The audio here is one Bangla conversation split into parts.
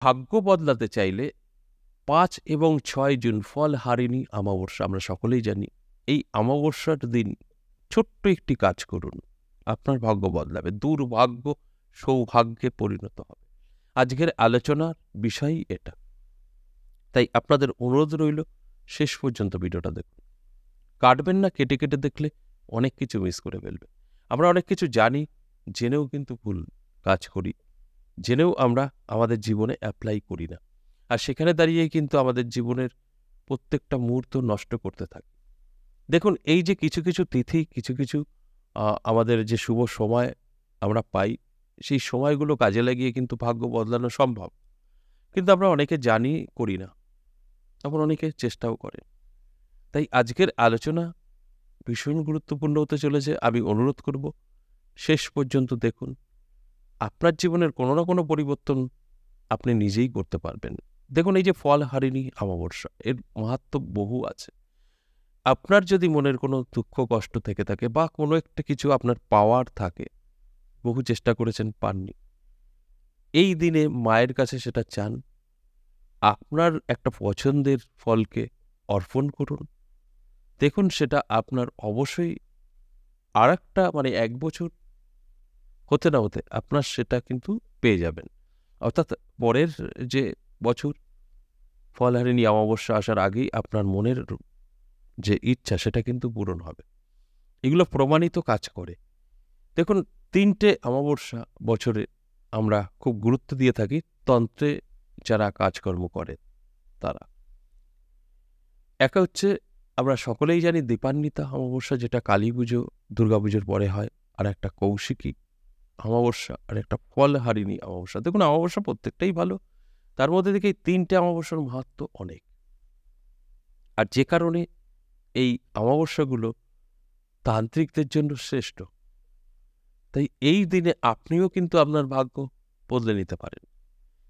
ভাগ্য বদলাতে চাইলে ৫ এবং ৬ জুন ফলহারিণী অমাবস্যা আমরা সকলেই জানি। এই অমাবস্যার দিন ছোট্ট একটি কাজ করুন। আপনার ভাগ্য বদলাবে। দুর্ভাগ্য সৌভাগ্যে পরিণত হবে। আজকের আলোচনার বিষয়ই এটা। তাই আপনাদের অনুরোধ রইল শেষ পর্যন্ত ভিডিওটা দেখুন। কাটবেন না, কেটে, কেটে দেখলে অনেক কিছু মিস করে ফেলবেন। আমরা অনেক কিছু জানি, জেনেও কিন্তু ভুল কাজ করি। জেনেও আমরা আমাদের জীবনে এপ্লাই করি না। আর সেখানে দাঁড়িয়েই কিন্তু আমাদের জীবনের প্রত্যেকটা মুহূর্ত নষ্ট করতে থাকি। দেখুন, এই যে কিছু, কিছু তিথি, কিছু, কিছু আমাদের যে শুভ সময় আমরা পাই, সেই সময়গুলো কাজে লাগিয়ে কিন্তু ভাগ্য বদলানো সম্ভব। কিন্তু আমরা অনেকে জানি, করি না। আবার অনেকে চেষ্টাও করে। তাই আজকের আলোচনা ভীষণ গুরুত্বপূর্ণ হতে চলেছে। আমি অনুরোধ করব শেষ পর্যন্ত দেখুন। আপনার জীবনের কোনো না কোনো পরিবর্তন আপনি নিজেই করতে পারবেন। দেখুন, এই যে ফলহারিণী অমাবস্যা, এর মাহাত্ম্য বহু আছে। আপনার যদি মনের কোনো দুঃখ কষ্ট থেকে থাকে বা কোনো একটা কিছু আপনার পাওয়ার থাকে, বহু চেষ্টা করেছেন, পাননি, এই দিনে মায়ের কাছে সেটা চান। আপনার একটা পছন্দের ফলকে অর্পণ করুন। দেখুন, সেটা আপনার অবশ্যই আরেকটা ১ বছর হতে না হতে আপনার সেটা কিন্তু পেয়ে যাবেন। অর্থাৎ পরের যে বছর ফলহারিণী অমাবস্যা আসার আগেই আপনার মনের যে ইচ্ছা সেটা কিন্তু পূরণ হবে। এগুলো প্রমাণিত কাজ করে। দেখুন, ৩টে অমাবস্যা বছরে আমরা খুব গুরুত্ব দিয়ে থাকি তন্ত্রে যারা কাজকর্ম করে তারা। একা হচ্ছে, আমরা সকলেই জানি দীপান্বিতা অমাবস্যা, যেটা কালীপুজো, দুর্গাপুজোর পরে হয়। আর একটা কৌশিকী অমাবস্যা, আর একটা ফলহারিণী অমাবস্যা। দেখুন, অমাবস্যা প্রত্যেকটাই ভালো। তার মধ্যে থেকে এই ৩টে অমাবস্যার মাহাত্ম্য অনেক। আর যে কারণে এই অমাবস্যাগুলো তান্ত্রিকদের জন্য শ্রেষ্ঠ। তাই এই দিনে আপনিও কিন্তু আপনার ভাগ্য বদলে নিতে পারেন।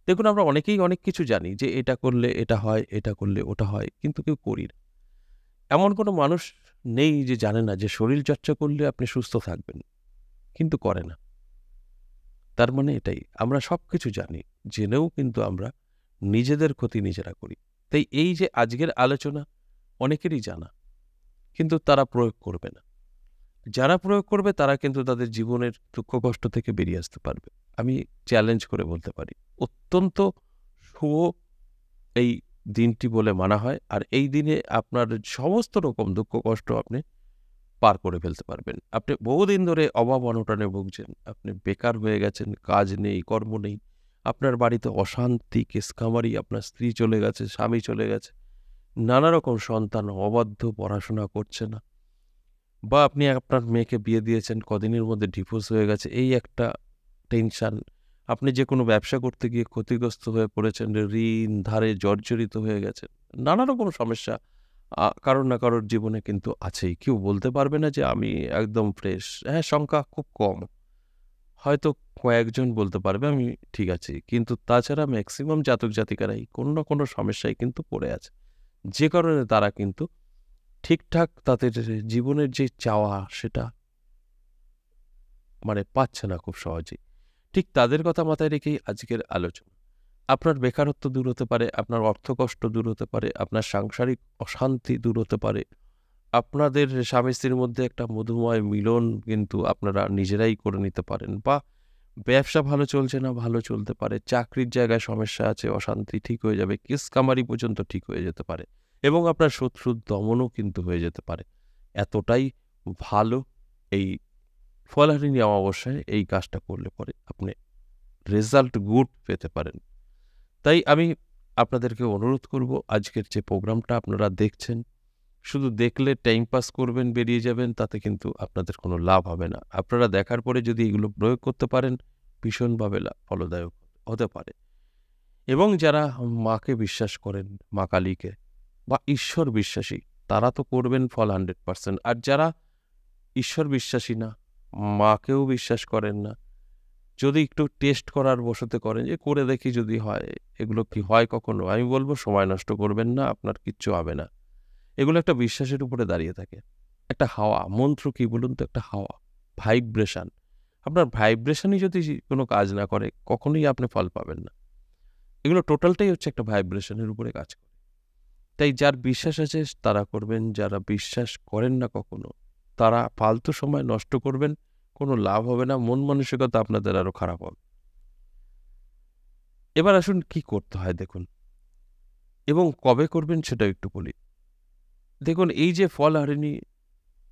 দেখুন, আমরা অনেকেই অনেক কিছু জানি যে এটা করলে এটা হয়, এটা করলে ওটা হয়, কিন্তু কেউ করি না। এমন কোনো মানুষ নেই যে জানে না যে শরীরচর্চা করলে আপনি সুস্থ থাকবেন, কিন্তু করে না। তার মানে এটাই, আমরা সবকিছু জানি, জেনেও কিন্তু আমরা নিজেদের ক্ষতি নিজেরা করি। তাই এই যে আজকের আলোচনা অনেকেরই জানা, কিন্তু তারা প্রয়োগ করবে না। যারা প্রয়োগ করবে তারা কিন্তু তাদের জীবনের দুঃখ কষ্ট থেকে বেরিয়ে আসতে পারবে। আমি চ্যালেঞ্জ করে বলতে পারি, অত্যন্ত শুভ এই দিনটি বলে মানা হয়। আর এই দিনে আপনার সমস্ত রকম দুঃখ কষ্ট আপনি পার করে ফেলতে পারবেন। আপনি বহুদিন ধরে অভাব অনটনে ভুগছেন, আপনি বেকার হয়ে গেছেন, কাজ নেই, কর্ম নেই, আপনার বাড়িতে অশান্তি, কেসকামারি, আপনার স্ত্রী চলে গেছে, স্বামী চলে গেছে, নানা রকম সন্তান অবাধ্য, পড়াশোনা করছে না, বা আপনি আপনার মেয়েকে বিয়ে দিয়েছেন, কদিনের মধ্যে ডিভোর্স হয়ে গেছে, এই একটা টেনশন। আপনি যে কোনো ব্যবসা করতে গিয়ে ক্ষতিগ্রস্ত হয়ে পড়েছেন, ঋণ ধারে জর্জরিত হয়ে গেছেন, নানা রকম সমস্যা কারোর না কারোর জীবনে কিন্তু আছেই। কেউ বলতে পারবে না যে আমি একদম ফ্রেশ। হ্যাঁ, সংখ্যা খুব কম। হয়তো কয়েকজন বলতে পারবে আমি ঠিক আছি। কিন্তু তাছাড়া ম্যাক্সিমাম জাতক জাতিকারাই কোনো না কোনো সমস্যায় কিন্তু পড়ে আছে। যে কারণে তারা কিন্তু ঠিকঠাক তাদের জীবনের যে চাওয়া সেটা পাচ্ছে না খুব সহজেই। ঠিক তাদের কথা মাথায় রেখেই আজকের আলোচনা। আপনার বেকারত্ব দূর হতে পারে, আপনার অর্থকষ্ট দূর হতে পারে, আপনার সাংসারিক অশান্তি দূর হতে পারে। আপনাদের স্বামী-স্ত্রীর মধ্যে একটা মধুময় মিলন কিন্তু আপনারা নিজেরাই করে নিতে পারেন, বা ব্যবসা ভালো চলছে না, ভালো চলতে পারে। চাকরির জায়গায় সমস্যা আছে, অশান্তি ঠিক হয়ে যাবে। কেস-কামারি পর্যন্ত ঠিক হয়ে যেতে পারে এবং আপনার শত্রুর দমনও কিন্তু হয়ে যেতে পারে। এতটাই ভালো এই ফলহারিণী অমাবস্যায় এই কাজটা করলে পরে আপনি রেজাল্ট গুড পেতে পারেন। তাই আমি আপনাদেরকে অনুরোধ করব, আজকের যে প্রোগ্রামটা আপনারা দেখছেন, শুধু দেখলে টাইম পাস করবেন, বেরিয়ে যাবেন, তাতে কিন্তু আপনাদের কোনো লাভ হবে না। আপনারা দেখার পরে যদি এগুলো প্রয়োগ করতে পারেন, ভীষণভাবে ফলদায়ক হতে পারে। এবং যারা মাকে বিশ্বাস করেন, মা কালীকে, বা ঈশ্বর বিশ্বাসী, তারা তো করবেন ফল 100%। আর যারা ঈশ্বর বিশ্বাসী না, মাকেও বিশ্বাস করেন না, যদি একটু টেস্ট করার বশতে করেন যে করে দেখি যদি হয়, এগুলো কি হয় কখনো, আমি বলব সময় নষ্ট করবেন না, আপনার কিচ্ছু হবে না। এগুলো একটা বিশ্বাসের উপরে দাঁড়িয়ে থাকে। একটা হাওয়া, মন্ত্র কি বলুন তো, একটা হাওয়া, ভাইব্রেশন। আপনার ভাইব্রেশনই যদি কোনো কাজ না করে, কখনোই আপনি ফল পাবেন না। এগুলো টোটালটাই হচ্ছে একটা ভাইব্রেশনের উপরে কাজ করে। তাই যার বিশ্বাস আছে তারা করবেন, যারা বিশ্বাস করেন না কখনো তারা ফালতু সময় নষ্ট করবেন, কোনো লাভ হবে না, মন মানসিকতা আপনাদের আরো খারাপ হবে। এবার আসুন কি করতে হয় দেখুন, এবং কবে করবেন সেটাও একটু বলি। দেখুন, এই যে ফলহারিণী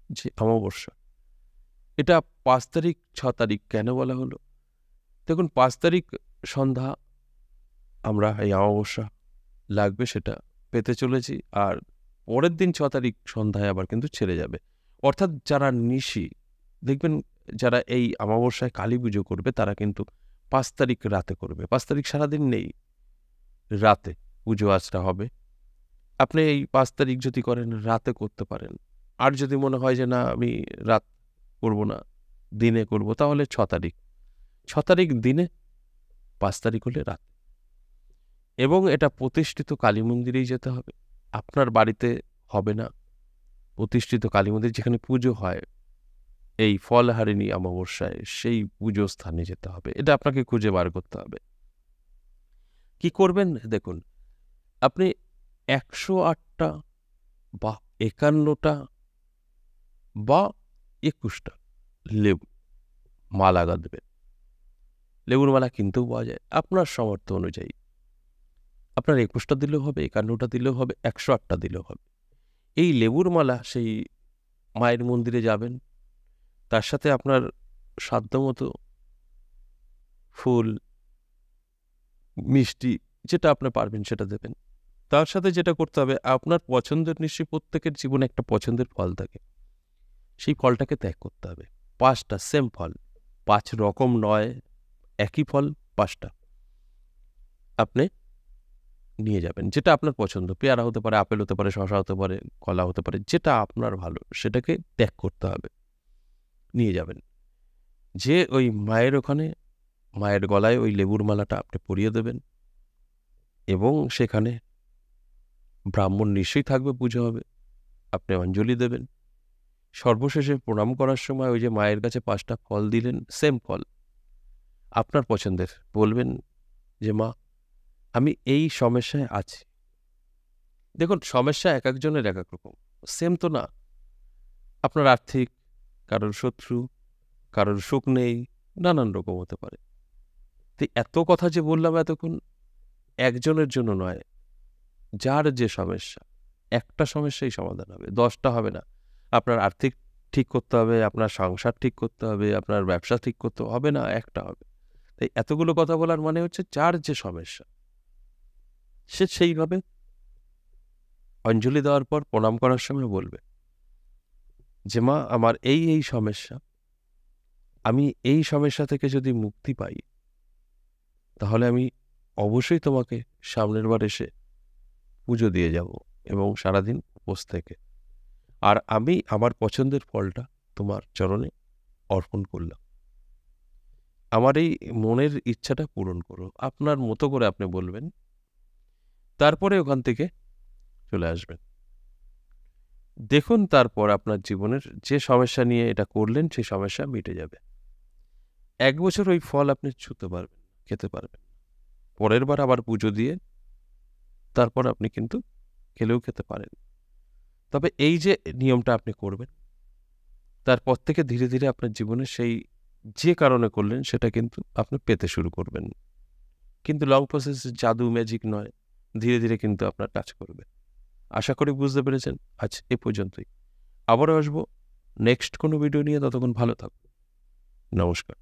যে অমাবস্যা, এটা 5 তারিখ 6 তারিখ কেন বলা হলো? দেখুন, 5 তারিখ সন্ধ্যা আমরা এই অমাবস্যা লাগবে সেটা পেতে চলেছি, আর পরের দিন 6 তারিখ সন্ধ্যায় আবার কিন্তু ছেড়ে যাবে। অর্থাৎ যারা নিশি দেখবেন, যারা এই অমাবস্যায় কালী পুজো করবে তারা কিন্তু 5 তারিখ রাতে করবে। 5 তারিখ সারাদিন নেই, রাতে পুজো আচরা হবে। আপনি এই 5 তারিখ যদি করেন রাতে করতে পারেন, আর যদি মনে হয় যে না আমি রাত করব না, দিনে করব, তাহলে 6 তারিখ। 6 তারিখ দিনে, 5 তারিখ হলে রাত। এবং এটা প্রতিষ্ঠিত কালী মন্দিরেই যেতে হবে, আপনার বাড়িতে হবে না। প্রতিষ্ঠিত কালী মন্দির যেখানে পুজো হয় এই ফলহারিণী অমাবস্যায়, সেই পুজো স্থানে যেতে হবে। এটা আপনাকে খুঁজে বার করতে হবে। কি করবেন দেখুন, আপনি 108টা বা 51টা বা 21টা লেবু মালা গাঁথবেন। লেবুর মালা কিনতেও পাওয়া যায়, আপনার সামর্থ্য অনুযায়ী। আপনার 21টা দিলেও হবে, 51টা দিলেও হবে, 108টা দিলেও হবে। এই লেবুর মালা সেই মায়ের মন্দিরে যাবেন, তার সাথে আপনার সাধ্যমতো ফুল, মিষ্টি যেটা আপনি পারবেন সেটা দেবেন। তার সাথে যেটা করতে হবে, আপনার পছন্দের, নিশ্চয়ই প্রত্যেকের জীবনে একটা পছন্দের ফল থাকে, সেই ফলটাকে ত্যাগ করতে হবে। 5টা সেম ফল, 5 রকম নয়, একই ফল 5টা আপনি নিয়ে যাবেন, যেটা আপনার পছন্দ। পেয়ারা হতে পারে, আপেল হতে পারে, শসা হতে পারে, কলা হতে পারে, যেটা আপনার ভালো সেটাকে ত্যাগ করতে হবে, নিয়ে যাবেন। যে ওই মায়ের ওখানে, মায়ের গলায় ওই লেবুর মালাটা আপনি পরিয়ে দেবেন, এবং সেখানে ব্রাহ্মণ নিশ্চয়ই থাকবে, পুজো হবে, আপনি অঞ্জলি দেবেন। সর্বশেষে প্রণাম করার সময় ওই যে মায়ের কাছে 5টা ফল দিলেন, সেম ফল আপনার পছন্দের, বলবেন যে মা আমি এই সমস্যায় আছি। দেখুন, সমস্যা এক একজনের এক এক রকম, সেম তো না। আপনার আর্থিক, কারোর শত্রু, কারোর সুখ নেই, নানান রকম হতে পারে। তো এত কথা যে বললাম এতক্ষণ, একজনের জন্য নয়, যার যে সমস্যা, একটা সমস্যাই সমাধান হবে, 10টা হবে না। আপনার আর্থিক ঠিক করতে হবে, আপনার সংসার ঠিক করতে হবে, আপনার ব্যবসা ঠিক করতে হবে না, একটা হবে। তাই এতগুলো কথা বলার মানে হচ্ছে, যার যে সমস্যা সে সেইভাবে অঞ্জলি দেওয়ার পর প্রণাম করার সময় বলবে যে মা আমার এই এই সমস্যা, আমি এই সমস্যা থেকে যদি মুক্তি পাই তাহলে আমি অবশ্যই তোমাকে সামনের বার এসে পুজো দিয়ে যাব, এবং সারাদিন উপোস থেকে, আর আমি আমার পছন্দের ফলটা তোমার চরণে অর্পণ করলাম। আমার এই মনের ইচ্ছাটা পূরণ করো, আপনার মতো করে আপনি বলবেন। তারপরে ওখান থেকে চলে আসবেন। দেখুন, তারপর আপনার জীবনের যে সমস্যা নিয়ে এটা করলেন সেই সমস্যা মিটে যাবে। 1 বছর ওই ফল আপনি ছুঁতে পারবেন, খেতে পারবেন। পরের বার আবার পুজো দিয়ে তারপর আপনি কিন্তু খেলেও খেতে পারেন। তবে এই যে নিয়মটা আপনি করবেন, তারপর থেকে ধীরে ধীরে আপনার জীবনে সেই যে কারণে করলেন সেটা কিন্তু আপনি পেতে শুরু করবেন। কিন্তু লং প্রসেস, জাদু ম্যাজিক নয়, ধীরে ধীরে কিন্তু আপনার কাজ করবে। আশা করি বুঝতে পেরেছেন। আজ এ পর্যন্তই। আবারও আসবো নেক্সট কোনো ভিডিও নিয়ে, ততক্ষণ ভালো থাকুন। নমস্কার।